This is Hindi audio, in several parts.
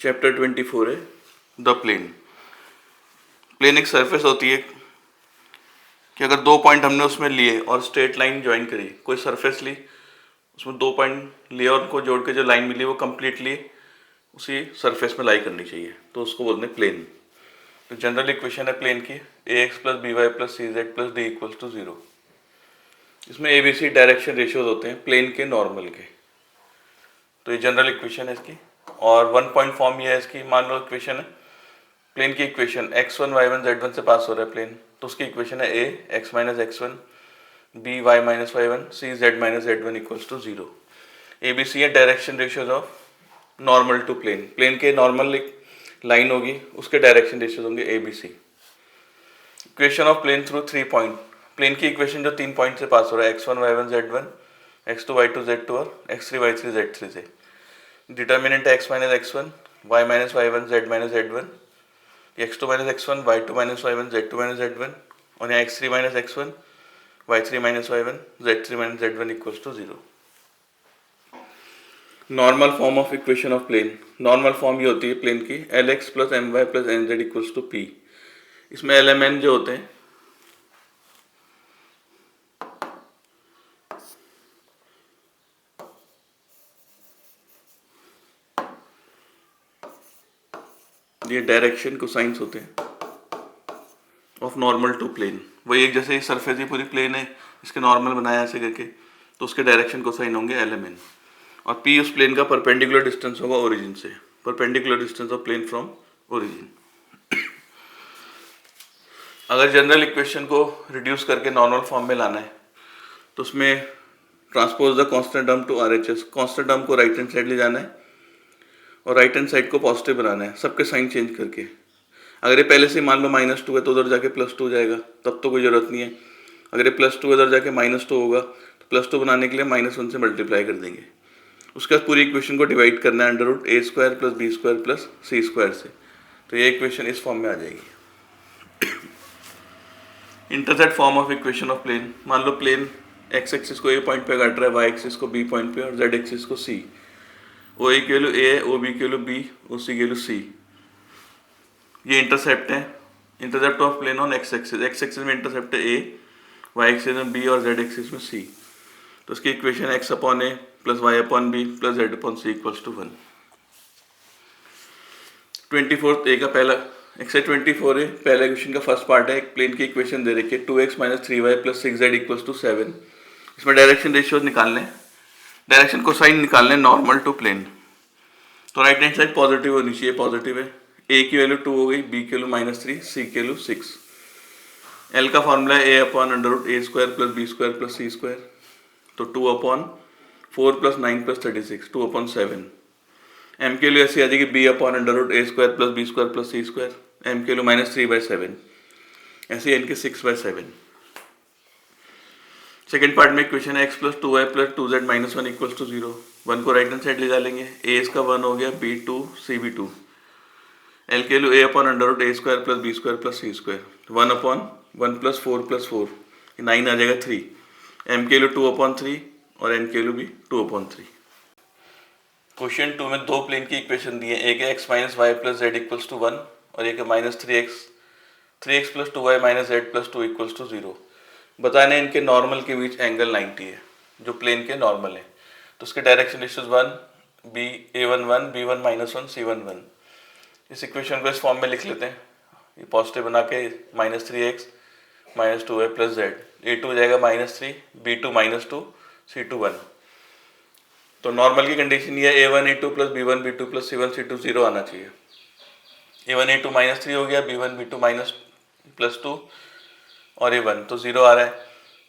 चैप्टर 24 है द प्लेन। प्लेन एक सरफेस होती है कि अगर दो पॉइंट हमने उसमें लिए और स्ट्रेट लाइन ज्वाइन करी, कोई सरफेस ली, उसमें दो पॉइंट लिए और उनको जोड़ के जो लाइन मिली वो कम्प्लीटली उसी सरफेस में लाई करनी चाहिए, तो उसको बोलते हैं प्लेन। तो जनरल इक्वेशन है प्लेन की A X plus B Y plus C Z plus D equals to 0। इसमें A B C direction ratios होते हैं प्लेन के नॉर्मल के। तो ये जनरल इक्वेशन है इसकी, और वन पॉइंट फॉर्म ये है इसकी। मान लो इक्वेशन है प्लेन की, इक्वेशन x1 y1 z1 से पास हो रहा है प्लेन, तो उसकी इक्वेशन है a x minus x1 b y minus y1 c z minus z1 equals to 0। A B C है direction ratios of normal to plane. Plane के नॉर्मल लाइन होगी, उसके डायरेक्शन रेशियोज होंगे A B C. Equation of plane through 3 point. Plane की इक्वेशन जो 3 पॉइंट से पास हो रहा है x1 y1 z1 x2 y2 z2 और x3 y3 z3 से। डिटर्मिनेंट है x minus x1 y minus y1 z minus z1, x2 minus x1 y2 minus y1 z2 minus z1, और यहाँ x3 minus x1 y3 minus y1 z3 minus z1 equals to 0। Normal form of equation of plane. Normal form ये होती है प्लेन की l x plus m y plus n z equals to p. इसमें एल एम एन जो होते हैं ये डायरेक्शन कोसाइंस होते हैं ऑफ नॉर्मल टू प्लेन। वही एक जैसे सरफेस ही पूरी प्लेन है, इसके नॉर्मल बनाया ऐसे करके, तो उसके डायरेक्शन कोसाइन होंगे एल एम एन। और पी उस प्लेन का परपेंडिकुलर डिस्टेंस होगा ओरिजिन से, perpendicular distance of plane from origin. अगर जनरल इक्वेशन को रिड्यूस करके नॉर्मल फॉर्म में लाना है तो उसमें transpose the constant term to RHS. Constant term को राइट हैंड साइड ले जाना है और राइट हैंड साइड को पॉजिटिव बनाना है, सबके साइन चेंज करके। अगर ये पहले से मान लो -2 है तो उधर जाके +2 हो जाएगा, तब तो कोई ज़रूरत नहीं है। अगर ये +2 उधर जाके -2 होगा तो +2 बनाने के लिए -1 से मल्टीप्लाई कर देंगे। उसके बाद पूरी इक्वेशन को डिवाइड करना है √a² + b² + c² से, तो ये इक्वेशन इस फॉर्म में आ जाएगी। Intercept form of equation of plane. मान लो प्लेन x एक्सिस को a पॉइंट पे काट रहा है, y एक्सिस को b पॉइंट पे और z एक्सिस को c। ओ ए की वैल्यू a है, ओ बी की वैल्यू b, ओ सी की वैल्यू c। ये इंटरसेप्ट है, intercept of plane on x axis. x axis में इंटरसेप्ट है a, y एक्सिस में b और z एक्सिस में c। तो उसकी equation x upon a plus y upon b plus z upon c equals to 1। 24 A का पहला एक्सरसाइज 24 है, पहला इक्वेशन का फर्स्ट पार्ट है। एक प्लेन की इक्वेशन दे रखी है 2x minus 3y plus 6z equals to 7। इसमें डायरेक्शन रेशियोज निकालने, डायरेक्शन कोसाइन निकालने नॉर्मल टू प्लेन। तो राइट हैंड साइड पॉजिटिव होनी चाहिए, पॉजिटिव है। a की वैल्यू 2 हो गई, b की वैल्यू -3, c की वैल्यू 6। l का फॉर्मूला है a upon √a² plus b² plus c²। तो 2 upon 4 plus 9 plus 36, 2 upon 7। m की वैल्यू ऐसी आ जाएगी b upon √a² plus b² plus c²। m की वैल्यू -3/7, ऐसे n की 6/7। सेकेंड पार्ट में इक्वेशन है x plus 2y plus 2z minus 1 equals to 0। 1 को राइट हैंड साइड ले जा लेंगे, a इसका 1 हो गया, b 2, c भी 2। l के लिए a upon √a² plus b² plus c²। 1 upon 1 plus 4 plus 4, 9 आ जाएगा 3। m के लिए 2 अपॉन 3 और n के लिए भी 2 अपॉन 3। क्वेश्चन 2 में दो प्लेन की इक्वेशन दी है, एक है x minus y plus z equals to 1 और एक है -3x plus 2y minus z plus 2 equals to 0। बताना है इनके नॉर्मल के बीच एंगल 90 है, जो प्लेन के नॉर्मल है। तो उसके direction ratios 1 b a11 b1 -1 c11। इस इक्वेशन को इस फॉर्म में लिख लेते हैं, ये पॉजिटिव बना के -3x -2y plus Z, a2 हो जाएगा -3 b2 -2 c2 1। तो नॉर्मल की कंडीशन ये है a1 a2 plus b1 b2 plus c1 c2 0 आना चाहिए। a1 a2 -3 हो गया, b1 b2 +2 और a1 तो 0 आ रहा है।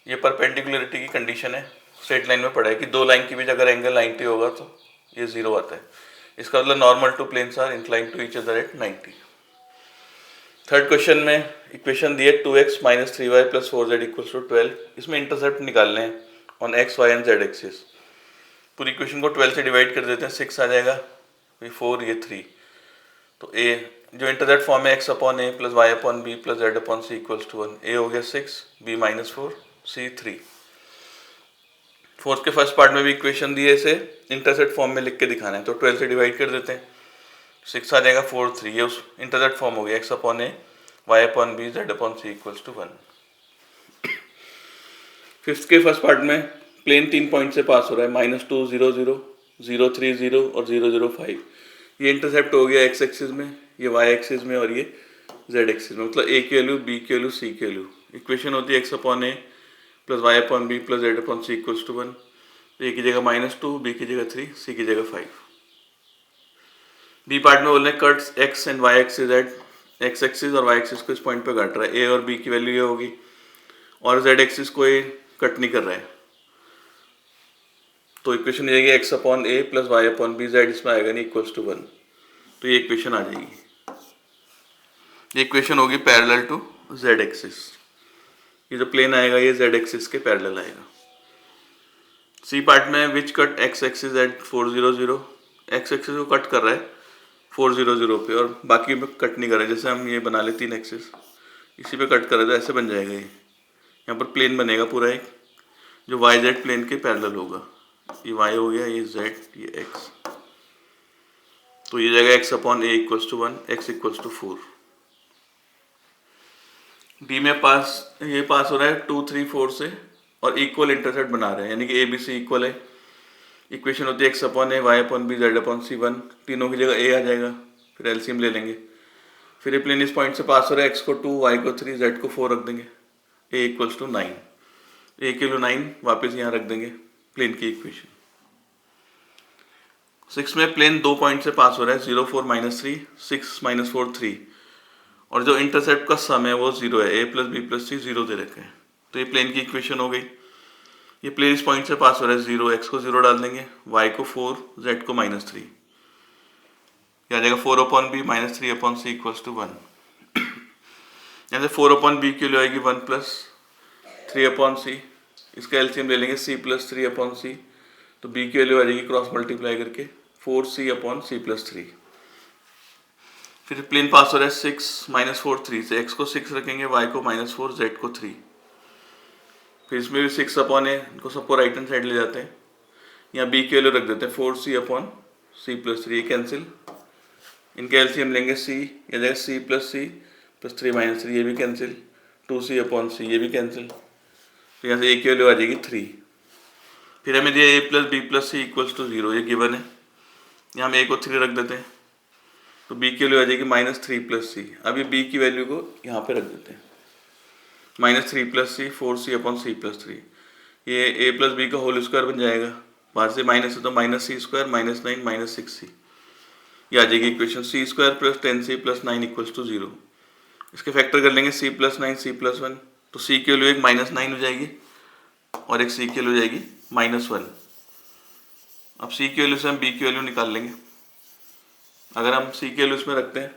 ये परपेंडिकुलरिटी की कंडीशन है, स्ट्रेट लाइन में पड़ा है कि दो लाइन के बीच अगर एंगल 90 होगा तो ये 0 आता है। इसका मतलब normal to planes are inclined to each other at 90। Third question में इक्वेशन दी है 2x minus 3y plus 4z equals to 12। इसमें इंटरसेप्ट निकालने हैं on x y and z axis. पूरी इक्वेशन को 12 से डिवाइड कर देते हैं, 6 आ जाएगा, ये 4 ये 3। तो a जो इंटरसेप्ट फॉर्म है x upon a plus y upon b plus z upon c equals to 1। a हो गया 6, b -4, c 3। फोर्थ के फर्स्ट पार्ट में भी इक्वेशन दी है, इसे इंटरसेप्ट फॉर्म में लिख के दिखाना है। तो 12 से डिवाइड कर देते हैं, 6 आ जाएगा 4 3, ये उस इंटरसेप्ट फॉर्म हो गया x upon a y upon b z upon c equals to 1। Fifth के फर्स्ट पार्ट में प्लेन 3 पॉइंट से पास हो रहा है, -2 0 0 0 3 0 और 0 0 5। ये इंटरसेप्ट हो गया x एक्सिस में, ये y एक्सिस में और ये z एक्सिस में, मतलब a की वैल्यू, b की वैल्यू, c की वैल्यू। इक्वेशन होती है x upon A plus y upon b plus z upon c equals to 1। तो ए की जगह -2, बी की जगह 3, सी की जगह 5। बी पार्ट में बोल रहे हैं cuts x and y axis at x axis और वाई एक्सिस को इस पॉइंट पे काट रहा है, ए और बी की वैल्यू ये होगी और जेड एक्सिस को ये कट नहीं कर रहा है। तो इक्वेशन ये एक्स अपॉन ए plus Y upon B Z इसमें आएगा नहीं इक्वल्स टू 1। तो ये इक्वेशन आ जाएगी, ये इक्वेशन होगी पैरेलल टू जेड एक्सिस। ये जो प्लेन आएगा ये जेड एक्सिस के पैरेलल आएगा। सी पार्ट में which cut x axis at 4 0 0, x axis को कट कर रहा है 4 0 0 पे और बाकी पे कट नहीं कर रहा है। जैसे हम ये बना ले 3 एक्सिस, इसी पे कट कर रहे तो ऐसे बन जाएगा। ये यहाँ पर प्लेन बनेगा पूरा एक, जो वाई जेड प्लेन के पैरेलल होगा। ये वाई हो गया, ये जेड, ये एक्स। तो ये जाएगा x upon a equals to 1, x equals to 4। D में ये पास हो रहा है 2 3 4 से और इक्वल इंटरसेप्ट बना रहे हैं, यानी कि ए बी सी इक्वल है। इक्वेशन होती है X upon A Y upon B Z upon C 1, तीनों की जगह ए आ जाएगा, फिर एलसीएम ले लेंगे। फिर ये प्लेन इस पॉइंट से पास हो रहा है, एक्स को 2, वाई को 3, जेड को 4 रख देंगे, ए इक्वल्स टू 9। ए के लिए 9 वापस यहाँ रख देंगे, प्लेन की इक्वेशन। 6 में प्लेन 2 पॉइंट से पास हो रहा है, 0 4 -3, 6 -4 3, और जो इंटरसेप्ट का सम है वो 0 है, ए प्लस बी प्लस सी 0 दे रखे हैं। तो ये प्लेन की इक्वेशन हो गई। ये प्लेन इस पॉइंट से पास हो रहा है 0, एक्स को 0 डाल देंगे, वाई को 4, जेड को -3, आ जाएगा 4 upon b -3 upon c equals to 1। यहाँ से 4 अपॉन बी की वैल्यू आएगी 1 प्लस 3 अपॉन सी, इसका एलसीएम ले लेंगे c प्लस 3 अपॉन सी, तो b की वैल्यू आ जाएगी क्रॉस मल्टीप्लाई करके 4c अपॉन c प्लस 3। फिर प्लेन पास हो रहा है 6 -4 3 से, x को 6 रखेंगे, y को -4, z को 3। फिर इसमें भी 6 अपॉन है, इनको सबको राइट हैंड साइड ले जाते हैं, यहाँ b की वैल्यू रख देते हैं 4c upon c plus 3, cancel. इनके एलसीएम लेंगे c, ये जाएगा c प्लस 3 -3, ये भी कैंसिल, 2c अपॉन c, ये भी कैंसिल। तो यहाँ से a की वैल्यू आ जाएगी 3। फिर हमें दिया a plus b plus c equals to 0, ये गिवन है, यहाँ हम a को 3 रख देते हैं, तो b की वैल्यू आ जाएगी -3 प्लस सी। अब ये b की वैल्यू को यहाँ पे रख देते हैं, -3 प्लस सी 4c अपॉन सी प्लस 3, ये a प्लस बी का होल स्क्वायर बन जाएगा, बाहर से माइनस है तो -c स्क्वायर -9 -6c, ये आ जाएगी equation. c square plus 10c plus 9 equals to 0। इसके फैक्टर कर लेंगे c प्लस 9 c प्लस 1, तो c की वैल्यू एक -9 हो जाएगी और एक c की वैल्यू हो जाएगी -1। अब c की वैल्यू से हम b की वैल्यू निकाल लेंगे। अगर हम c की वैल्यू इसमें रखते हैं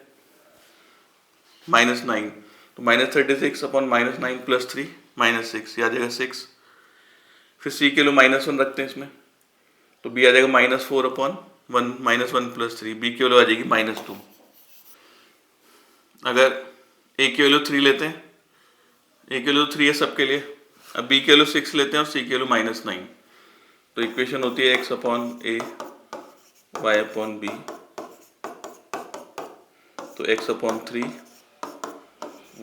-9, तो -36 अपॉन -9 प्लस 3 -6, ये आ जाएगा 6। फिर c की वैल्यू -1 रखते हैं इसमें, तो b आ जाएगा -4 अपॉन 1 प्लस 3, b की वैल्यू आ जाएगी -2। अगर a की वैल्यू 3 लेते हैं, a की वैल्यू 3 है सबके लिए, अब b की वैल्यू 6 लेते हैं और c की वैल्यू -9, तो इक्वेशन होती है x upon a y upon b, तो x upon 3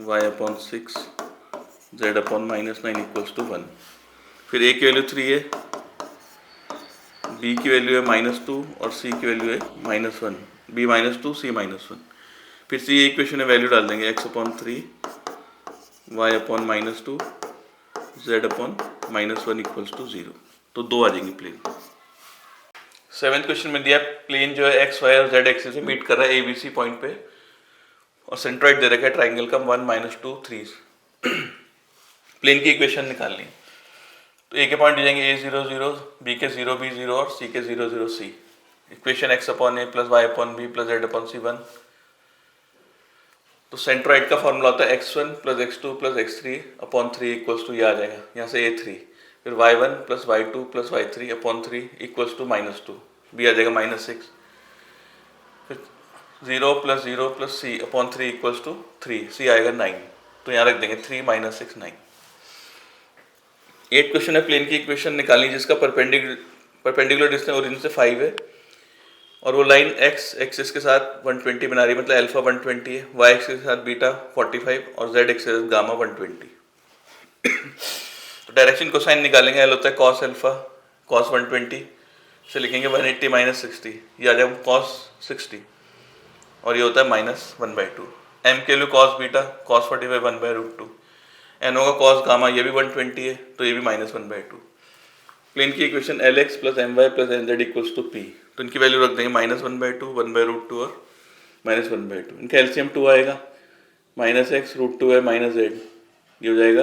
y upon 6 z upon -9 equals to 1। फिर a की वैल्यू 3 है, b की वैल्यू है -2 और c की वैल्यू है -1, b -2 c -1। फिर से ये इक्वेशन में वैल्यू डाल देंगे, x upon 3 y upon -2 z upon -1 equals to 0, तो 2 आ जाएंगे प्लेन। 7th क्वेश्चन में दिया प्लेन जो है x y और z एक्सिस से मीट कर रहा है ABC पॉइंट पे और सेंट्रॉइड दे रखा है ट्राइंगल का 1 -2 3। प्लेन की इक्वेशन निकालनी, तो a के पॉइंट दिए जाएंगे a 0 0, b के 0 b 0 और c के 0 0 c। Equation x upon a plus y upon b plus z upon c1। तो सेंट्रॉइड का फॉर्मूला होता है x1 plus x2 plus x3 upon 3 equals to, ये आ जाएगा यहाँ से a3। फिर y1 plus y2 plus y3 upon 3 equals to -2, b आ जाएगा -6। फिर 0 plus 0 plus c upon 3 equals to 3, c आएगा 9, तो यहाँ रख देंगे 3 -6 9। 8th क्वेश्चन है प्लेन की इक्वेशन निकालनी जिसका परपेंडिकुलर डिस्टेंस ओरिजिन से 5 है और वो लाइन एक्स एक्सिस के साथ 120 बना रही है, मतलब अल्फा 120 है, वाई एक्सिस के साथ बीटा 45 और जेड एक्सिस के साथ गामा 120। तो डायरेक्शन कोसाइन निकालेंगे, एल होता है कॉस अल्फा कॉस 120 से लिखेंगे 180 माइनस 60, ये आ जाएगा कॉस 60 और ये होता है -1/2। एम के लिए कॉस बीटा कॉस 45 1/√2, एन होगा कॉस गामा, ये भी 120 है तो ये भी -1/2। प्लेन की equation l x plus m y plus n z equals to p, तो इनकी वैल्यू रख देंगे -1/2 1/√2 और -1/2। इनका एलसीएम 2 आएगा, -x√2 है -z, ये हो जाएगा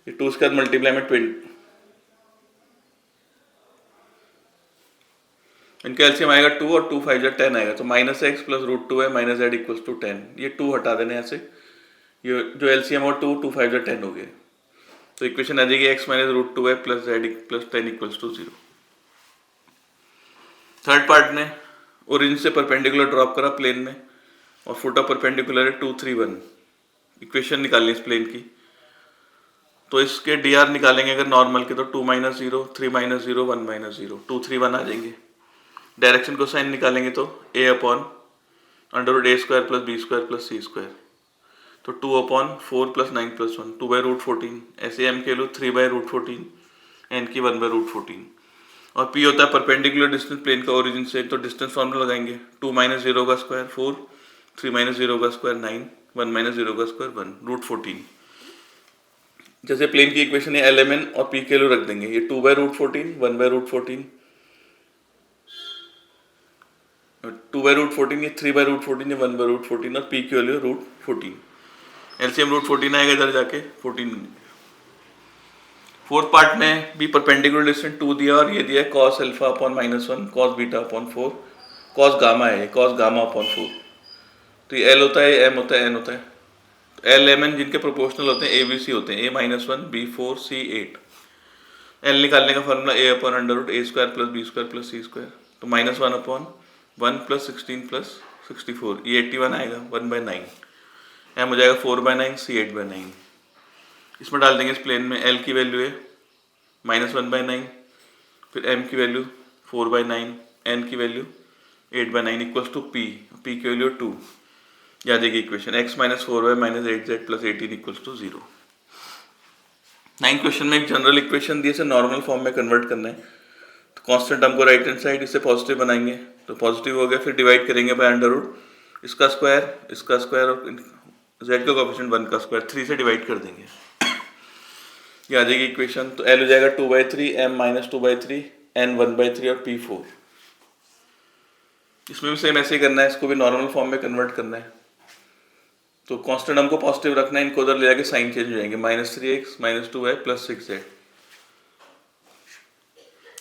ये 2 के साथ मल्टीप्लाई में 20, इनका एलसीएम आएगा 2 और 2 5 10 आएगा, तो -x प्लस √2 है -z इक्वल्स टू 10, ये 2 हटा देने यहाँ से, ये जो एलसीएम और 2 2 5 10 हो गए, तो इक्वेशन आ जाएगी x माइनस √2 है plus z plus 10 equals to 0। Third part ने ओरिजिन से परपेंडिकुलर ड्रॉप करा प्लेन में और फुट ऑफ परपेंडिकुलर है 2 3 1, इक्वेशन निकालनी इस प्लेन की, तो इसके dr निकालेंगे अगर नॉर्मल के, तो 2 - 0 3 - 0 1 - 0 2 3 1 आ जाएंगे। डायरेक्शन को साइन निकालेंगे तो a/√a² plus b² plus c², तो 2/4 प्लस 9 प्लस 1 2/√14, ऐसे m के लो 3/√14, n की 1/√14, और p होता है परपेंडिकुलर डिस्टेंस प्लेन का ओरिजिन से, तो डिस्टेंस फॉर्मूला लगाएंगे 2 - 0 का स्क्वायर 4 3 - 0 का स्क्वायर 9 1 - 0 का स्क्वायर 1 √14। जैसे प्लेन की इक्वेशन है lmn और p के लो रख देंगे, ये 2/√14 1/√14 2/√14, ये 3/√14, ये 1/√14 और p की वैल्यू √14, एलसीएम √14 आएगा इधर जाके 14। फोर्थ पार्ट में भी परपेंडिकुलर डिस्टेंस 2 दिया और ये दिया है cos alpha upon -1 cos beta upon 4 cos gamma है, cos गामा अपॉन 4, तो ये l होता है m होता है n होता है, तो l m n जिनके प्रोपोर्शनल होते हैं a b c होते हैं, a -1 b 4 c 8। l निकालने का formula a/√a² plus b² plus c², तो -1/1 प्लस 16 प्लस 64, ये 81 आएगा 1/9, m हो जाएगा 4/9 c 8/9। इसमें डाल देंगे इस प्लेन में, l की वैल्यू है -1/9, फिर m की वैल्यू 4/9, n की वैल्यू 8/9 इक्वल्स टू p की वैल्यू 2, याद है equation x - 4y - 8z plus 18 equals to 0। 9 question में एक जनरल इक्वेशन दी है, नॉर्मल फॉर्म में कन्वर्ट करना है, तो कांस्टेंट टर्म को राइट हैंड साइड इससे पॉजिटिव बनाएंगे, तो पॉजिटिव हो गया, फिर डिवाइड करेंगे बाय अंडर रूट, इसका स्क्वायर और z का कोएफिशिएंट 1 का स्क्वायर 3 से डिवाइड कर देंगे, ये आ जाएगी इक्वेशन। तो l हो जाएगा 2/3 m - 2/3 n 1/3 और p 4। इसमें भी सेम ऐसे ही करना है, इसको भी नॉर्मल फॉर्म में कन्वर्ट करना है, तो कांस्टेंट हमको पॉजिटिव रखना है, इनको उधर ले जाके साइन चेंज हो जाएंगे, -3x -2y प्लस 6z,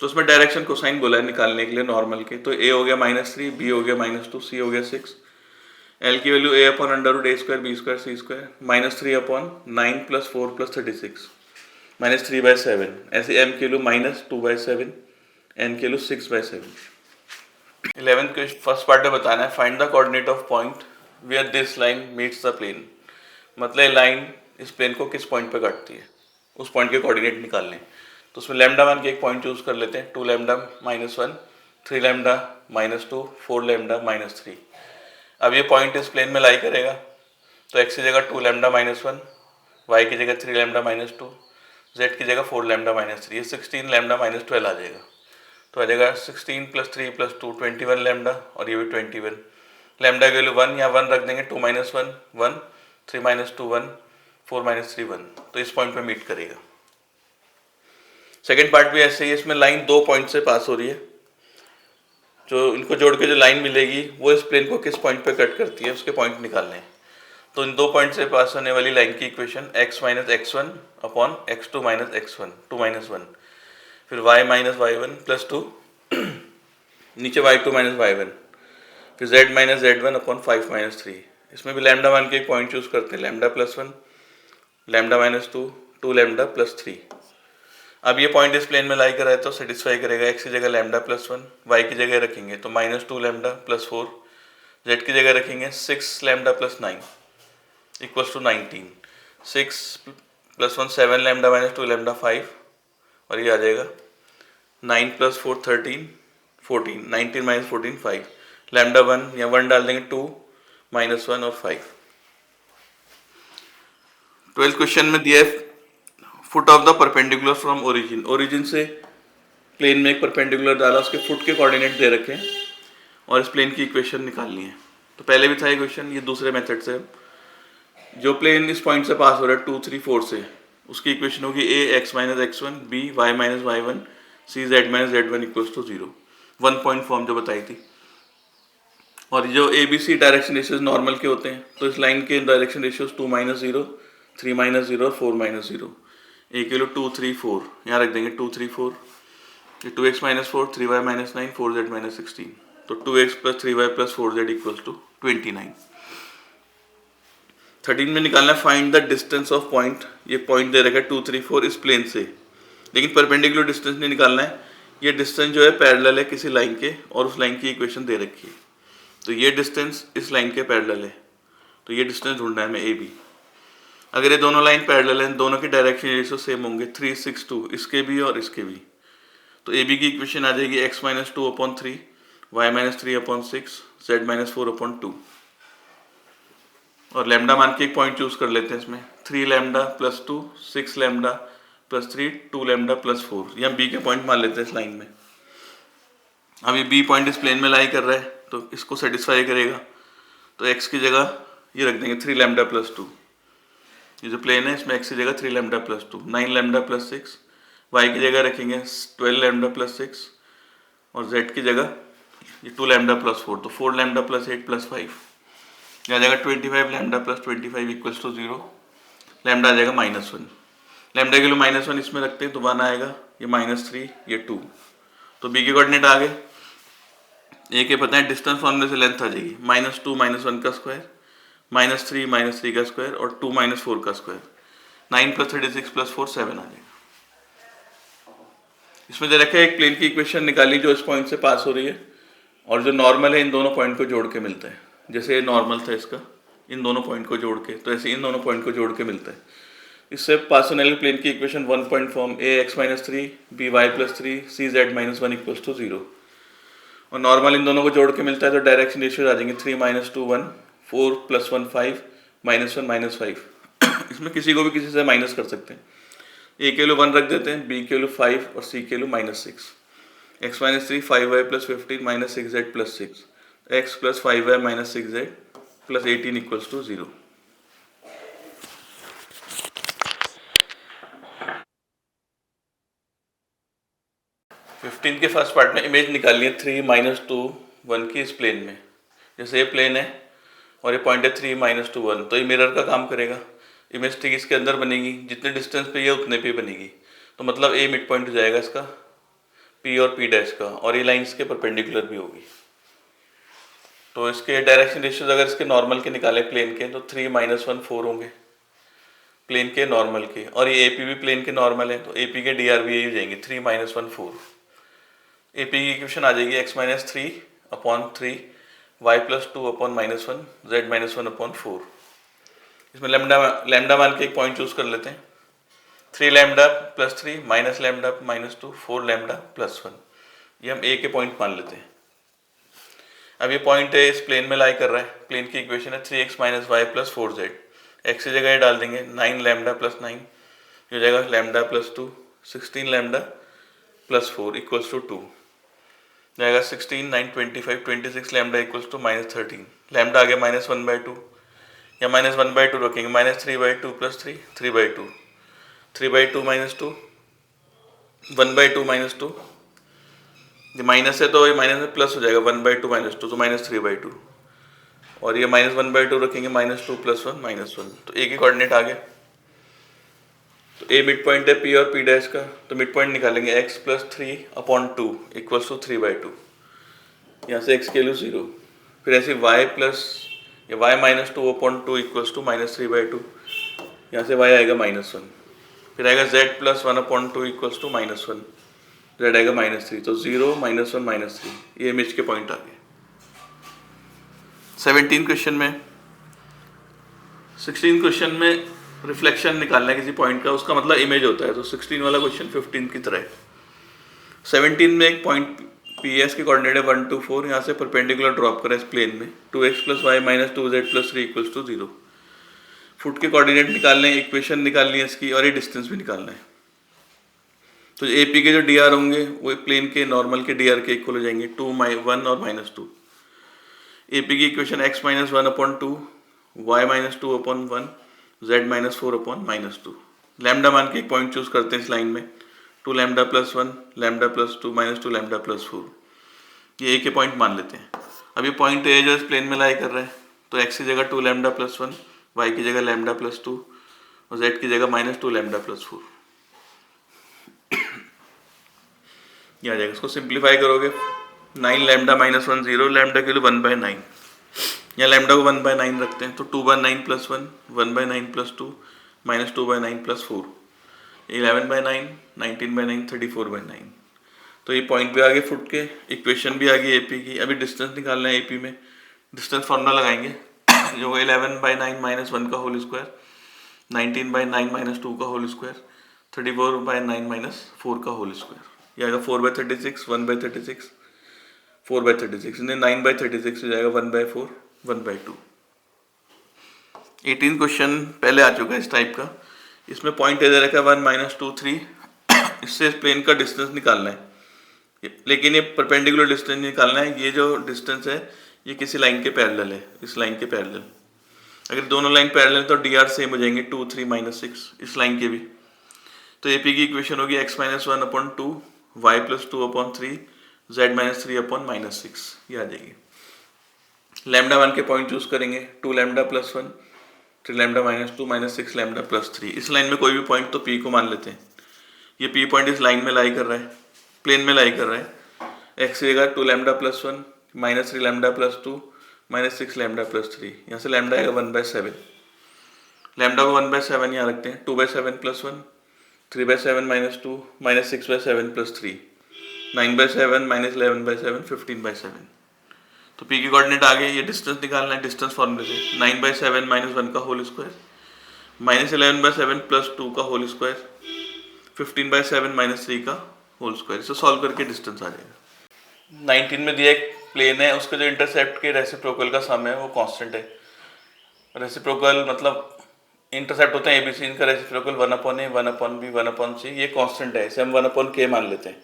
तो उसमें डायरेक्शन को साइन बोला है निकालने के लिए नॉर्मल के, तो a हो गया -3 b हो गया -2 c हो गया 6, l की value a/√a² b² c² -3/9 plus 4 plus 36 -3/7, ऐसे m की वैल्यू -2/7 n की वैल्यू 6/7। 11th के फर्स्ट पार्ट में बताना है find the coordinate of point where this line meets the plane, मतलब लाइन इस प्लेन को किस पॉइंट पे काटती है, उस पॉइंट के कोऑर्डिनेट निकालने, तो उसमें λ1 के एक पॉइंट चूज कर लेते हैं, 2 λ -1 3 λ -2 4 λ -3। अब ये पॉइंट इस प्लेन में लाई करेगा, तो x की जगह 2 λ -1, y की जगह 3 λ -2, z की जगह 4 λ -3, ये 16 λ -12 आ जाएगा, तो आ जाएगा 16 + 3 + 2 21 λ और ये भी 21, लैम्डा की वैल्यू 1 या 1 रख देंगे, 2 - 1 1 3 - 2 1 4 - 3 1, तो इस पॉइंट पे मीट करेगा। सेकेंड पार्ट भी ऐसे ही, इसमें लाइन 2 पॉइंट से पास हो रही है, जो इनको जोड़ के जो लाइन मिलेगी वो इस प्लेन को किस पॉइंट पे कट करती है उसके पॉइंट निकालने हैं, तो इन 2 पॉइंट से पास होने वाली लाइन की equation x - x1 upon x2 - x1 2 - 1, फिर y - y1 प्लस 2 नीचे y2 - y1, फिर z - z1 अपॉन 5 - 3, इसमें भी λ1 के एक पॉइंट चूज करते हैं, λ + 1 λ - 2 2 λ + 3। अब ये पॉइंट इस प्लेन में लाई कर है तो सेटिस्फाई करेगा, x की जगह λ + 1 y की जगह रखेंगे तो -2 λ + 4, z की जगह रखेंगे 6 λ + 9 इक्वल्स टू 19, 6 + 1 7 λ - 2 λ 5 और ये आ जाएगा 9 + 4 13 14, 19 माइनस 14 5, लैम्डा 1 या 1 डाल देंगे 2 माइनस 1 और 5। 12th क्वेश्चन में दिया है foot of the perpendicular from origin, origin से प्लेन में एक परपेंडिकुलर डाला, उसके फुट के कोऑर्डिनेट दे रखे हैं और इस प्लेन की इक्वेशन निकालनी है। तो पहले भी था ये क्वेश्चन, ये दूसरे मेथड से। जो प्लेन इस पॉइंट से पास हो रहा है 2 3 4 से, उसकी इक्वेशन होगी A x minus x1 B Y minus y1 C Z minus z1 equals to 0, 1 point form जो बताई थी। और जो A B C direction ratios normal के होते हैं, तो इस लाइन के डायरेक्शन रेशियोज 2 माइनस 0 3 माइनस 0 और 4 माइनस 0। ए के लिए 2 3 4 यहाँ रख देंगे 2 3 4, 2x minus 4 3y minus 9 4z minus 16, तो 2x plus 3y plus 4z equals to 29। 13 में निकालना है find the distance of point, ये पॉइंट दे रखा है 2 3 4 इस प्लेन से, लेकिन परपेंडिकुलर डिस्टेंस नहीं निकालना है। ये डिस्टेंस जो है पैरेलल है किसी लाइन के और उस लाइन की इक्वेशन दे रखी है, तो ये डिस्टेंस इस लाइन के पैरेलल है, तो ये डिस्टेंस ढूंढना है हमें ए बी। अगर ये दोनों लाइन पैरेलल हैं, दोनों के डायरेक्शन रेशियो सेम होंगे 3 6 2, इसके भी और इसके भी, तो ए बी की इक्वेशन आ जाएगी x minus 2 upon 3 y minus 3 upon 6 z minus 4 upon 2। और लैम्डा मान के एक पॉइंट चूज कर लेते हैं इसमें, 3 lambda plus 2 6 lambda plus 3 2 lambda plus 4, या बी के पॉइंट मान लेते हैं इस लाइन में। अब ये बी पॉइंट इस प्लेन में लाई कर रहा है, तो इसको सेटिस्फाई करेगा, तो x की जगह ये रख देंगे 3 लैम्डा प्लस 2, ये जो प्लेन है इसमें x की जगह 3 lambda plus 2, 9 lambda plus 6, y की जगह रखेंगे 12 लैम्डा प्लस 6 और z की जगह ये 2 लैम्डा प्लस 4, तो 4 लैम्डा प्लस 8 प्लस 5, यहाँ जाएगा 25 lambda plus 25 equals to 0, lambda आ जाएगा -1, लैम्डा के लिए -1 इसमें रखते हैं तो 1 आएगा, ये -3 ये 2, तो बी के कोऑर्डिनेट आ गए। ए के पता है डिस्टेंस फॉर्मूले से लेंथ आ जाएगी -2 -1 का स्क्वायर, -3 का स्क्वायर और 2 -4 का स्क्वायर, 9 प्लस 36 प्लस 4 7 आ जाएगा। इसमें दे रखा है एक प्लेन की इक्वेशन निकाली जो इस पॉइंट से पास हो रही है और जो नॉर्मल है इन दोनों पॉइंट को जोड़ के मिलता है, जैसे ये नॉर्मल था इसका इन दोनों पॉइंट को जोड़ के, तो ऐसे इन दोनों पॉइंट को जोड़ के मिलता है। इससे पार्शियल प्लेन की equation 1 point form a x minus 3 b Y plus 3 c Z minus 1 equals to 0, और नॉर्मल इन दोनों को जोड़ के मिलता है तो डायरेक्शन रेशियो आ जाएंगे 3 माइनस 2 1 4 प्लस 1 5 -1 -5। इसमें किसी को भी किसी से माइनस कर सकते हैं, ए के लिए 1 रख देते हैं, बी के लिए 5 और सी के लिए -6, x minus 3 5y plus 15 minus 6z plus 6, x plus 5y minus 6z plus 18 equals to 0। Fifteen के फर्स्ट पार्ट में इमेज निकालनी है 3 -2 1 की इस प्लेन में, जैसे ये प्लेन है और ये पॉइंट है 3 -2 1, तो ये मिरर का काम करेगा, इमेज ठीक इसके अंदर बनेगी, जितने डिस्टेंस पे ये उतने पे बनेगी, तो मतलब ए मिड पॉइंट हो जाएगा इसका P और P डैश का, और ये लाइन इसके परपेंडिकुलर भी होगी। तो इसके डायरेक्शन रेशियोज अगर इसके नॉर्मल के निकाले प्लेन के, तो 3 -1 4 होंगे प्लेन के नॉर्मल के, और ये AP भी प्लेन के नॉर्मल है, तो AP के DR भी यही हो जाएंगे 3 -1 4। AP की इक्वेशन आ जाएगी x minus 3 upon 3 y plus 2 upon -1 z minus 1 upon 4। इसमें लैम्डा मान के एक पॉइंट चूज कर लेते हैं, 3 lambda plus 3 minus lambda minus 2 4 lambda plus 1, ये हम ए के पॉइंट मान लेते हैं। अब ये पॉइंट है इस प्लेन में लाई कर रहा है, प्लेन की इक्वेशन है 3x minus y plus 4z, x की जगह डाल देंगे 9 लैम्डा प्लस 9, हो जाएगा lambda plus 2 16 lambda plus 4 equals to 2, जाएगा 16 9 25 26 लैम्डा इक्वल्स टू -13, लैम्डा आ गया -1/2 या -1/2 रखेंगे, -3/2 प्लस 3 3/2, 3/2 -2 1/2 -2, ये माइनस है तो ये माइनस में प्लस हो जाएगा 1/2 -2 तो -3/2, और ये -1/2 रखेंगे -2 प्लस 1 -1, तो ए के कोऑर्डिनेट आ गए। तो ए मिड पॉइंट है P और P डैश का, तो मिड पॉइंट निकालेंगे x plus 3 upon 2 equals to 3/2, यहाँ से x के लिए 0, फिर ऐसे y प्लस ये y minus 2 upon 2 equals to -3/2, यहाँ से y आएगा -1, फिर आएगा z plus 1 upon 2 equals to -1, z आएगा -3, तो 0 -1 -3, ये इमेज के पॉइंट आ गए। 17 क्वेश्चन में 16 क्वेश्चन में रिफ्लेक्शन निकालना है किसी पॉइंट का, उसका मतलब इमेज होता है, तो 16 वाला क्वेश्चन 15 की तरह है। 17 में एक पॉइंट पी एस के कोऑर्डिनेट है 1 2 4, यहाँ से परपेंडिकुलर ड्रॉप करें इस प्लेन में 2x + y - 2z + 3 = 0। फुट के कोऑर्डिनेट निकालने हैं, इक्वेशन निकालनी है इसकी और ये डिस्टेंस भी निकालना है। तो ए पी के जो डी आर होंगे वो प्लेन के नॉर्मल के डी आर के इक्वल हो जाएंगे 2 1 और -2। ए पी की equation x - 1/2 y - 2/1 z - 4/-2। Lambda मान के एक पॉइंट चूज करते हैं इस लाइन में 2 λ + 1 λ + 2 -2 λ + 4। ये ए के पॉइंट मान लेते हैं। अब ये पॉइंट ए जो इस प्लेन में लाई कर रहा है तो x की जगह 2 λ + 1, y की जगह λ + 2 और z की जगह -2 λ + 4। ये आ जाएगा। इसको सिंप्लीफाई करोगे 9 λ - 1 0 λ के लिए 1/9, या लैम्डा को 1/9 रखते हैं तो 2/9 + 1 1/9 + 2 -2/9 + 4 11/9 19/9 34/9। तो ये पॉइंट भी आ गए फुट के, इक्वेशन भी आ गई एपी की। अभी डिस्टेंस निकालना है एपी में, डिस्टेंस फार्मूला लगाएंगे जो 11/9 - 1 का होल स्क्वायर 19/9 - 2 का होल स्क्वायर 34/9 - 4 का होल स्क्वायर। ये आएगा 4/36 1/36 4/36, 9/36 हो जाएगा 1/4 1/2। 18 क्वेश्चन पहले आ चुका है इस टाइप का। इसमें पॉइंट दे रखा है 1 - 2 3। इससे इस प्लेन का डिस्टेंस निकालना है, लेकिन ये परपेंडिकुलर डिस्टेंस निकालना है। ये जो डिस्टेंस है ये किसी लाइन के पैरेलल है, इस लाइन के पैरेलल। अगर दोनों लाइन पैरेलल तो डी आर सेम हो जाएंगे 2 3 -6 इस लाइन के भी। तो ए पी की इक्वेशन होगी x - 1/2 y + 2/3 z - 3/-6। ये आ जाएगी। लैम्डा 1 के पॉइंट चूज करेंगे 2 λ + 1 3 λ - 2 -6 λ + 3। इस लाइन में कोई भी पॉइंट तो p को मान लेते हैं। ये p पॉइंट इस लाइन में लाई कर रहा है, प्लेन में लाई कर रहा है। x की जगह 2 λ + 1 -3 λ + 2 -6 λ + 3। यहाँ से लैम्डा आएगा 1/7। लैम्डा को 1/7 यहाँ रखते हैं 2/7 + 1 3/7 - 2 -6/7 + 3 9/7 -11/7 15/7। तो p की कोऑर्डिनेट आ गए। ये डिस्टेंस निकालना है डिस्टेंस फॉर्मूले से 9/7 - 1 का होल स्क्वायर -11/7 + 2 का होल स्क्वायर 15/7 -3 का होल स्क्वायर। इसे सॉल्व करके डिस्टेंस आ जाएगा। 19 में दिया एक प्लेन है, उसके जो इंटरसेप्ट के रेसिप्रोकल का सम है वो कांस्टेंट है। रेसिप्रोकल मतलब इंटरसेप्ट होते हैं एबीसी, इनका रेसिप्रोकल 1/a 1/b 1/c। ये कांस्टेंट है, इसे हम 1/k मान लेते हैं।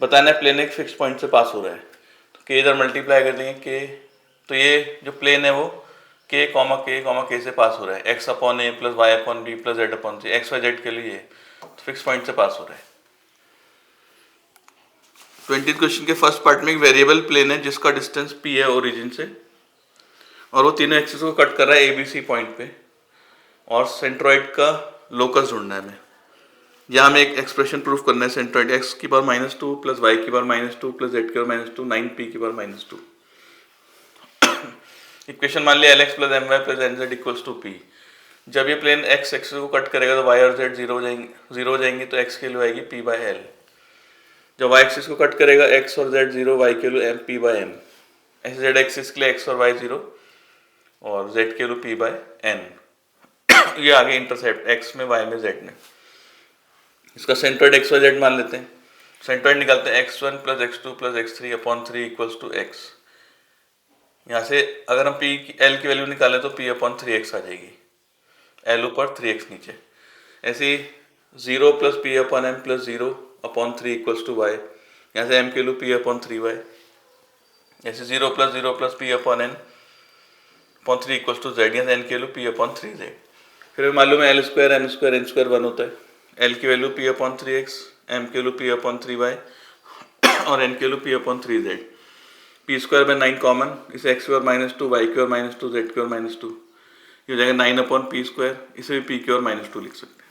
बताना है प्लेन एक फिक्स पॉइंट से पास हो रहा है तो k इधर मल्टीप्लाई कर देंगे k। तो ये जो प्लेन है वो k, k से पास हो रहा है x/a + y/b + z/c x y z के लिए तो फिक्स पॉइंट से पास हो रहा है। 20th क्वेश्चन के फर्स्ट पार्ट में एक वेरिएबल प्लेन है जिसका डिस्टेंस p है ओरिजिन से, और वो तीनों एक्सिस को कट कर रहा है एबीसी पॉइंट पे, और सेंट्रॉइड का लोकस ढूंढना है हमें। यहाँ हमें एक एक्सप्रेशन प्रूफ करना है सेंट्रॉइड x की पावर -2 + y की पावर -2 + z की पावर -2 9p की पावर -2। इक्वेशन मान लिया lx + my + nz = p। जब ये प्लेन x एक्सिस को कट करेगा तो y और z 0 हो जाएंगे तो x की वैल्यू आएगी p/l। जब y एक्सिस को कट करेगा x और z 0 y की वैल्यू p/m। ऐसे z एक्सिस के लिए x और y 0 और z की वैल्यू p/n। ये आगे इंटरसेप्ट x में y में z में। इसका सेंट्रॉइड x y z मान लेते हैं। सेंट्रॉइड निकालते हैं x1 + x2 + x3/3 = x। यहाँ से अगर हम p की l की वैल्यू निकालें तो p/3x आ जाएगी, l ऊपर 3x नीचे। ऐसे 0 + p/m + 0/3 = y। यहाँ से m की वैल्यू p/3y। ऐसे 0 + 0 + p/n/3 = z। यहाँ से n की वैल्यू p/3z। फिर मालूम है l² m² n² 1 होता है। l की वैल्यू p/3x, m की वैल्यू p/3y और n की वैल्यू p/3z। p² 9 कॉमन, इसे x² -2 y² -2 z² -2 ये हो जाएगा 9/p²। इसे भी p² -2 लिख सकते हैं।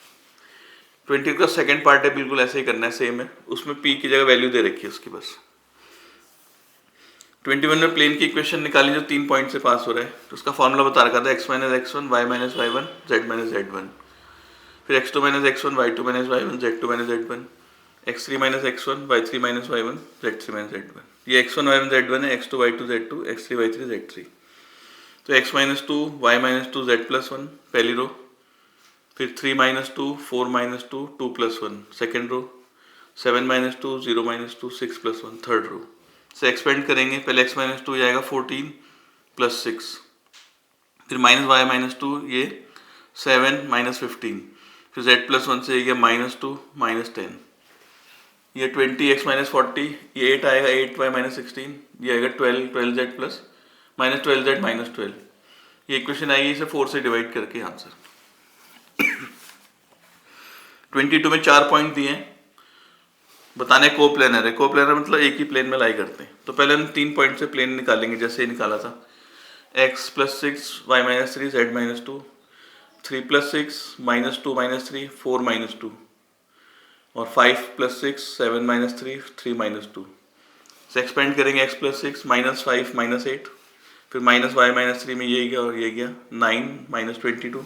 20 का सेकंड पार्ट है, बिल्कुल ऐसे ही करना है, सेम है। उसमें p की जगह वैल्यू दे रखी है उसकी बस। 21 में प्लेन की इक्वेशन निकाली जो 3 पॉइंट से पास हो रहा है तो उसका फॉर्मूला बता रखा था x - x1 y - y1 z - z1। फिर x2 - x1 y2 - y1 z2 - z1 x3 - x1 y3 - y1 z3 - z1। ये x1 y1 z1 है, x2 y2 z2 x3 y3 z3। तो x - 2 y - 2 z + 1 पहली रो, फिर 3 - 2 4 - 2 2 + 1 सेकेंड रो, 7 - 2 0 - 2 6 + 1 थर्ड रो। से एक्सपेंड करेंगे, पहले x माइनस टू जाएगा 14 प्लस 6, फिर माइनस वाई माइनस टू ये 7 माइनस 15, फिर z प्लस 1 से ये गया माइनस 2 माइनस 10, ये 20x माइनस 40, ये 8 आएगा, 8y माइनस 16, ये आएगा 12z plus minus 12z minus 12, ये इक्वेशन आएगी, इसे 4 से डिवाइड करके आंसर। 22 में 4 पॉइंट दिए हैं, बताने को प्लेनर है, को प्लेनर मतलब एक ही प्लेन में लाई करते हैं। तो पहले हम 3 पॉइंट से प्लेन निकालेंगे, जैसे ही निकाला था, x plus 6 y minus 3 z minus 2, 3 plus 6 minus 2 minus 3 4 minus 2, और 5 प्लस 6 7 माइनस 3 3 माइनस 2 से एक्सपेंड करेंगे, x प्लस 6 माइनस 5 माइनस 8, फिर माइनस वाई माइनस 3 में ये गया और ये गया 9 माइनस 22,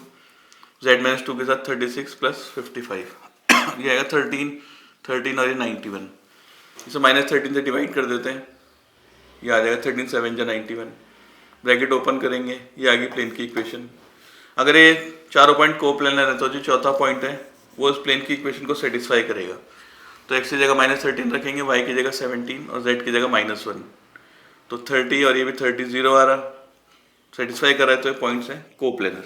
z माइनस 2 के साथ 36 प्लस 55, ये आएगा 13 और ये 91, इसे माइनस 13 से डिवाइड कर देते हैं, ये आ जाएगा 13 7 जा 91, ब्रैकेट ओपन करेंगे, ये आ गई प्लेन की इक्वेशन। अगर ये चारों पॉइंट को प्लेनर है तो जो चौथा पॉइंट है वो इस प्लेन की इक्वेशन को सेटिस्फाई करेगा। तो x की जगह माइनस 13 रखेंगे, y की जगह 17 और z की जगह माइनस 1, तो 30 और ये भी 30 0 आ रहा, सेटिस्फाई कर रहा है, तो ये पॉइंट्स है को प्लेनर।